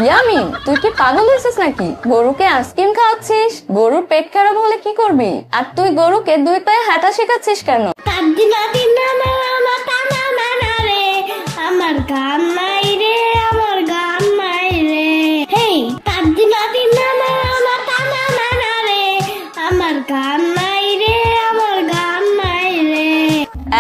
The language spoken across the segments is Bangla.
ইয়ামিন, তুই কি পাগল হয়েছিস নাকি? গরুকে আইসক্রিম খাওয়াচ্ছিস? গরুর পেট খারাপ হলে কি করবি? আর তুই গরুকে দুই পায়ে হাঁটা শেখাচ্ছিস কেন? আমার গান নাই রে, আমার গান নাই রে। হেই তাদ্দি নাদি নানা আমার টানা নানা রে, আমার গান নাই রে, আমার গান নাই রে।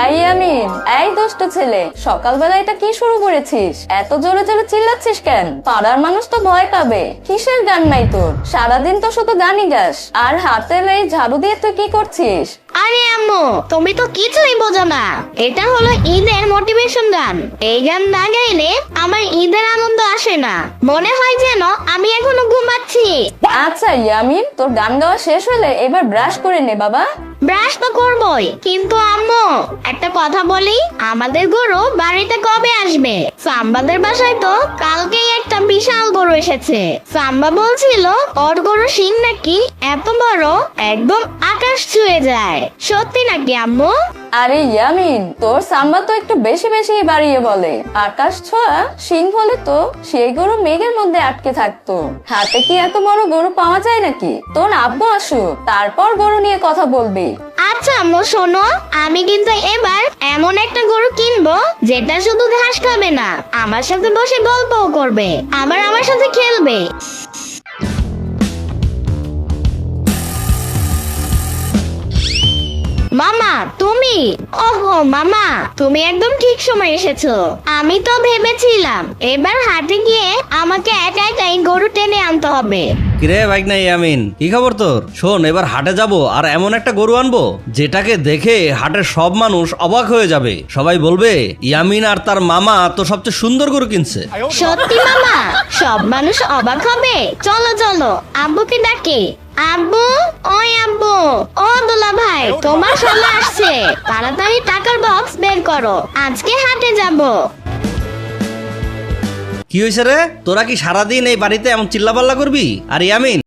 এই ইয়ামিন, এই দুষ্ট ছেলে, সকালবেলা এটা কি শুরু করেছিস? এত জোরে জোরে চিল্লাচ্ছিস কেন? পাড়ার মানুষ তো ভয় পাবে। কিসের গান নাই তোর? সারাদিন তো শুধু গানই গাস। আর হাতের এই ঝাড়ু দিয়ে তুই কি করছিস? আরে আম্মু, তুমি তো কিছুই বোঝো না। এটা হলো ঈদের মোটিভেশন গান। এই গান না গাইলে আমার ঈদের আনন্দ আসে না। মনে হয় যেন আমি এখনো ঘুমাচ্ছি। আচ্ছা ইয়ামিন, তোর গান গাওয়া শেষ হলে এবার ব্রাশ করে নে বাবা। ব্রাশ তো করবই, কিন্তু আম্মু একটা কথা বলি, আমাদের গরু বাড়িতে কবে আসবে? সাম্বাদের বাসায় তো কালকেই একটা বিশাল গরু এসেছে। সাম্বা বলছিল ওর গরু সিং নাকি এত বড় একদম আকাশ ছুঁয়ে যায়। সত্যি নাকি আম্মু? আরে ইয়ামিন, তোর সাম্বা তো একটু বেশি বেশি বাড়িয়ে বলে। আকাশ ছোঁয়া সিং হলে তো সেই গরু মেঘের মধ্যে আটকে থাকতো। হাতে কি এত বড় গরু পাওয়া যায় নাকি? তোর আব্বু আসুক, তারপর গরু নিয়ে কথা বলবি। আচ্ছা আম্মু শোনো, আমি কিন্তু এবার এমন একটা গরু কিনবো যেটা শুধু ঘাস খাবে না, আমার সাথে বসে গল্পও করবে, আবার আমার সাথে খেলবে। মামা তুমি, ওহো মামা, তুমি একদম ঠিক সময় এসেছো। আমি তো ভেবেছিলাম এবার হাটে গিয়ে আমাকে একা একাই গরু টেনে আনতে হবে। কিরে বাইক নাই ইয়ামিন, কি খবর তোর? শোন, এবার হাটে যাব আর এমন একটা গরু আনবো যেটাকে দেখে হাটের সব মানুষ অবাক হয়ে যাবে। সবাই বলবে ইয়ামিন আর তার মামা তো সবচেয়ে সুন্দর গরু কিনছে। সত্যি মামা, সব মানুষ অবাক হবে। চলো চলো, আব্বুকে ডাকে। আব্বু, ওই আব্বু, ও দোলা ভাই, তোমার শালা আসছে, তাড়াতাড়ি টাকার বক্স বের করো, আজকে হাটে যাব। কি হয়েছে রে? তোরা কি সারাদিন এই বাড়িতে এমন চিল্লাপাল্লা করবি? আর ইয়ামিন,